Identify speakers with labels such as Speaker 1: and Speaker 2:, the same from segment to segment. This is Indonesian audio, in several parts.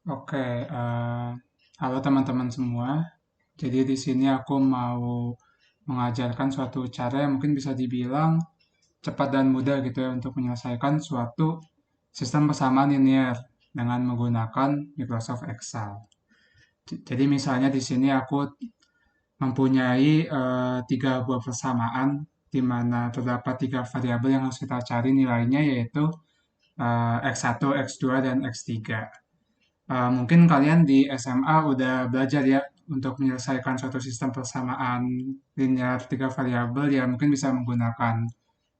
Speaker 1: Oke, halo teman-teman semua. Jadi di sini aku mau mengajarkan suatu cara yang mungkin bisa dibilang cepat dan mudah gitu ya untuk menyelesaikan suatu sistem persamaan linear dengan menggunakan Microsoft Excel. Jadi misalnya di sini aku mempunyai tiga buah persamaan di mana terdapat tiga variabel yang harus kita cari nilainya yaitu X1, X2, dan X3. Mungkin kalian di SMA udah belajar ya untuk menyelesaikan suatu sistem persamaan linear tiga variabel ya mungkin bisa menggunakan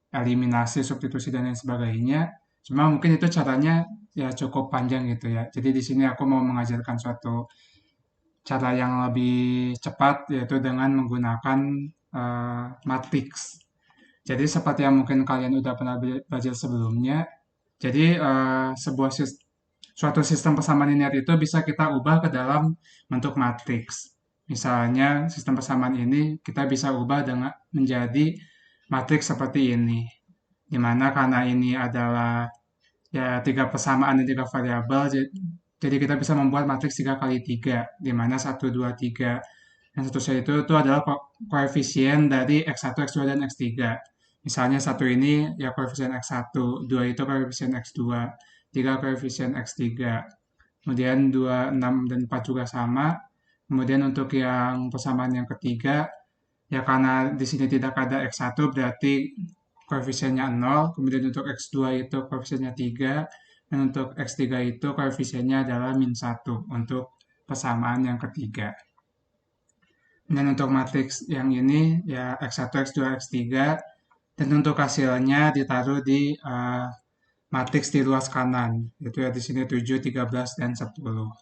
Speaker 1: eliminasi, substitusi dan lain sebagainya. Cuma mungkin itu caranya ya cukup panjang gitu ya. Jadi di sini aku mau mengajarkan suatu cara yang lebih cepat yaitu dengan menggunakan matrix. Jadi seperti yang mungkin kalian udah pernah belajar sebelumnya, jadi suatu sistem persamaan linear itu bisa kita ubah ke dalam bentuk matriks. Misalnya sistem persamaan ini kita bisa ubah dengan menjadi matriks seperti ini. Di mana karena ini adalah ya tiga persamaan dan tiga variabel, jadi kita bisa membuat matriks 3 kali 3, di mana 1, 2, 3 dan seterusnya itu adalah koefisien dari X1, X2, dan X3. Misalnya satu ini ya koefisien X1, 2 itu koefisien X2, 3 koefisien X3. Kemudian 2, 6, dan 4 juga sama. Kemudian untuk yang persamaan yang ketiga, ya karena di sini tidak ada X1 berarti koefisiennya 0. Kemudian untuk X2 itu koefisiennya 3. Dan untuk X3 itu koefisiennya adalah -1 untuk persamaan yang ketiga. Dan untuk matriks yang ini ya X1, X2, X3 dan untuk hasilnya ditaruh di matriks di luas kanan. Itu ya di sini 7, 13, dan 10.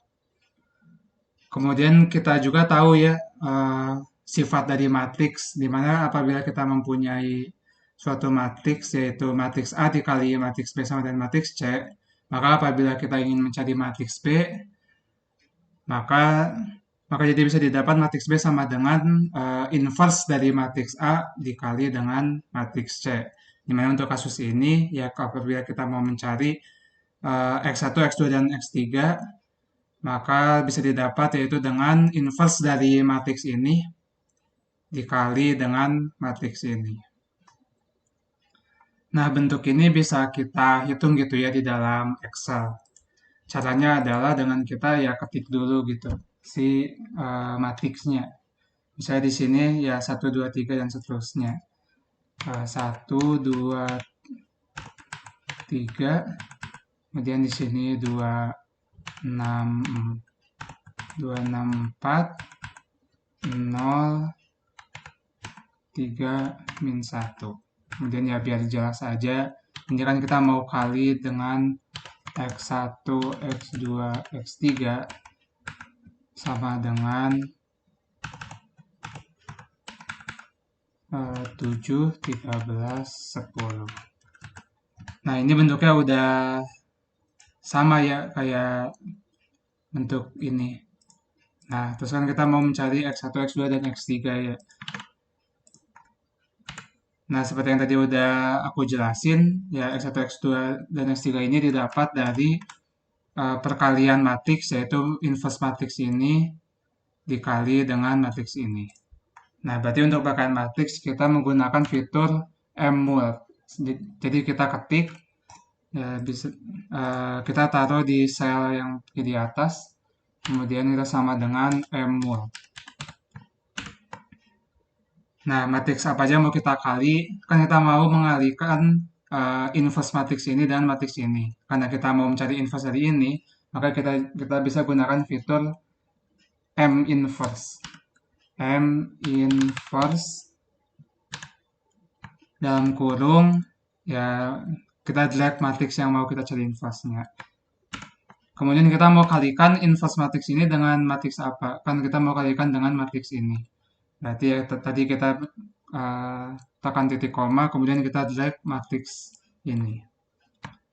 Speaker 1: Kemudian kita juga tahu ya sifat dari matriks di mana apabila kita mempunyai suatu matriks yaitu matriks A dikali matriks B sama dengan matriks C, maka apabila kita ingin mencari matriks B, maka maka jadi bisa didapat matriks B sama dengan inverse dari matriks A dikali dengan matriks C. Dimana untuk kasus ini, ya apabila kita mau mencari X1, X2, dan X3, maka bisa didapat yaitu dengan inverse dari matriks ini dikali dengan matriks ini. Nah, bentuk ini bisa kita hitung gitu ya di dalam Excel. Caranya adalah dengan kita ya ketik dulu gitu si matriksnya. Misalnya di sini ya 1, 2, 3 dan seterusnya. 1, 2, 3, kemudian di sini 6, 4, 0, 3, -1. Kemudian ya biar jelas aja, ini kan kita mau kali dengan X1, X2, X3 sama dengan 7, 13, 10. Nah, ini bentuknya udah sama ya kayak bentuk ini. Nah, terus kan kita mau mencari X1, X2, dan X3 ya. Nah, seperti yang tadi udah aku jelasin, ya X1, X2, dan X3 ini didapat dari perkalian matriks, yaitu inverse matriks ini dikali dengan matriks ini. Nah, berarti untuk perkalian matriks kita menggunakan fitur mmul. Jadi kita ketik, ya, kita taruh di sel yang di atas, kemudian kita sama dengan mmul. Nah, matriks apa aja mau kita kali, kan kita mau mengalihkan inverse matriks ini dan matriks ini. Karena kita mau mencari inverse dari ini, maka kita bisa gunakan fitur M inverse. M inverse dalam kurung, ya kita drag matriks yang mau kita cari inverse-nya. Kemudian kita mau kalikan inverse matriks ini dengan matriks apa? Kan kita mau kalikan dengan matriks ini. Berarti ya, tadi kita tekan titik koma, kemudian kita drag matriks ini.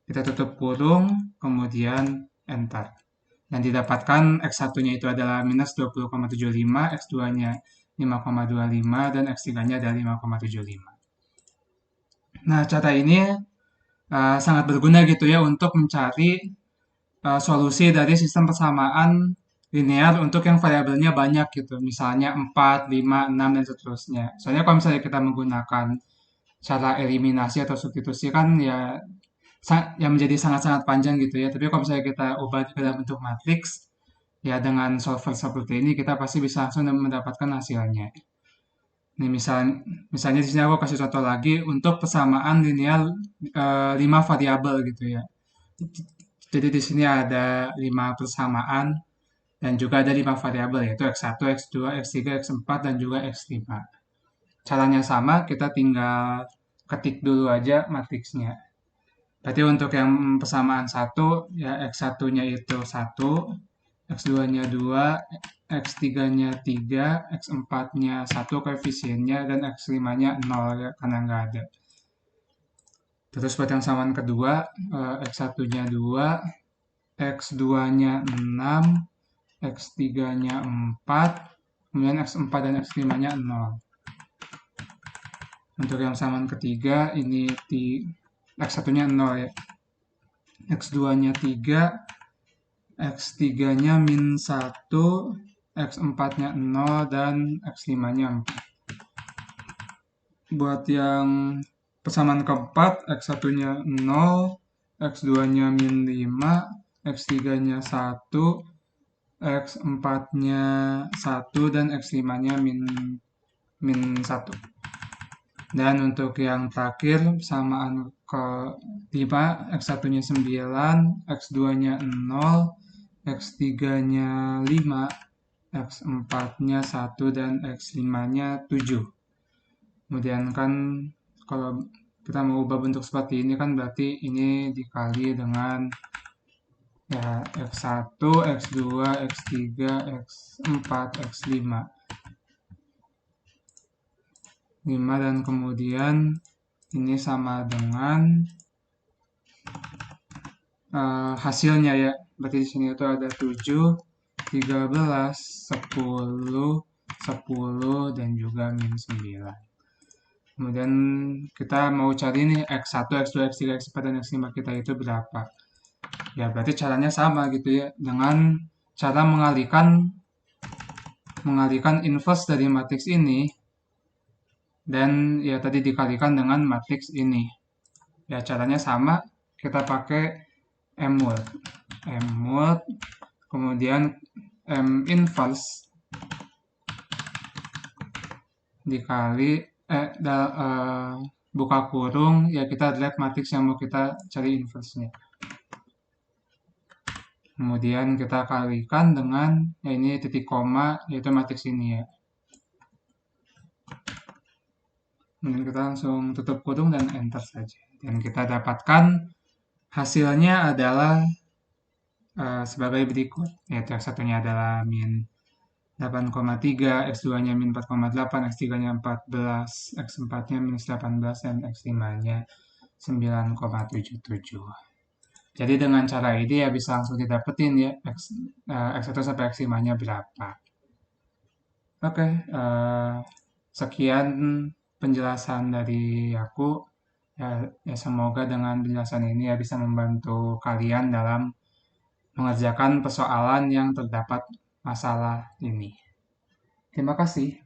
Speaker 1: Kita tutup kurung, kemudian enter. Dan didapatkan X1-nya itu adalah minus 20,75, X2-nya 5,25, dan X3-nya adalah 5,75. Nah, cara ini sangat berguna gitu ya untuk mencari solusi dari sistem persamaan linear untuk yang variabelnya banyak gitu. Misalnya 4, 5, 6, dan seterusnya. Soalnya kalau misalnya kita menggunakan cara eliminasi atau substitusi kan ya yang menjadi sangat-sangat panjang gitu ya. Tapi kalau misalnya kita ubah ke dalam bentuk matriks, ya dengan solver seperti ini kita pasti bisa langsung mendapatkan hasilnya. Nih misalnya di sini aku kasih contoh lagi untuk persamaan linear 5 variabel gitu ya. Jadi di sini ada 5 persamaan dan juga ada 5 variabel yaitu X1, X2, X3, X4, dan juga X5. Caranya sama, kita tinggal ketik dulu aja matriksnya. Berarti untuk yang persamaan satu ya X1-nya itu 1, X2-nya 2, X3-nya 3, X4-nya 1 koefisiennya, dan X5-nya 0 ya, karena nggak ada. Terus buat yang samaan kedua, X1-nya 2, X2-nya 6, X3-nya 4, kemudian X4 dan X5-nya 0. Untuk yang samaan ketiga, ini di X1-nya 0 ya. X2-nya 3, X3-nya min 1, X4-nya 0, dan X5-nya 4. Buat yang persamaan keempat, X1-nya 0, X2-nya min 5, X3-nya 1, X4-nya 1, dan X5-nya min 1. Dan untuk yang terakhir, persamaan ke 5, X1-nya 9, X2-nya 0, X3-nya 5, X4-nya 1, dan X5-nya 7. Kemudian kan kalau kita mau ubah bentuk seperti ini kan berarti ini dikali dengan ya X1, X2, X3, X4, X5. 5 dan kemudian ini sama dengan hasilnya ya. Berarti di sini itu ada 7, 13, 10, 10, dan juga min 9. Kemudian kita mau cari nih X1, X2, X3, X4, dan X5 kita itu berapa. Ya berarti caranya sama gitu ya. Dengan cara mengalihkan inverse dari matriks ini. Dan ya tadi dikalikan dengan matriks ini. Ya caranya sama. Kita pakai M-word. M-word. Kemudian M-inverse. Dikali buka kurung, ya kita lihat matriks yang mau kita cari inverse-nya. Kemudian kita kalikan dengan, ya ini titik koma, yaitu matriks ini ya. Kemudian kita langsung tutup kurung dan enter saja. Dan kita dapatkan hasilnya adalah sebagai berikut. Yaitu yang satunya adalah min 8,3, X2-nya min 4,8, X3-nya 14, X4-nya minus 18, dan X5-nya 9,77. Jadi dengan cara ini ya bisa langsung didapetin ya X1 sampai X5-nya berapa. Oke, sekian penjelasan dari aku. Ya semoga dengan penjelasan ini ya bisa membantu kalian dalam mengerjakan persoalan yang terdapat masalah ini. Terima kasih.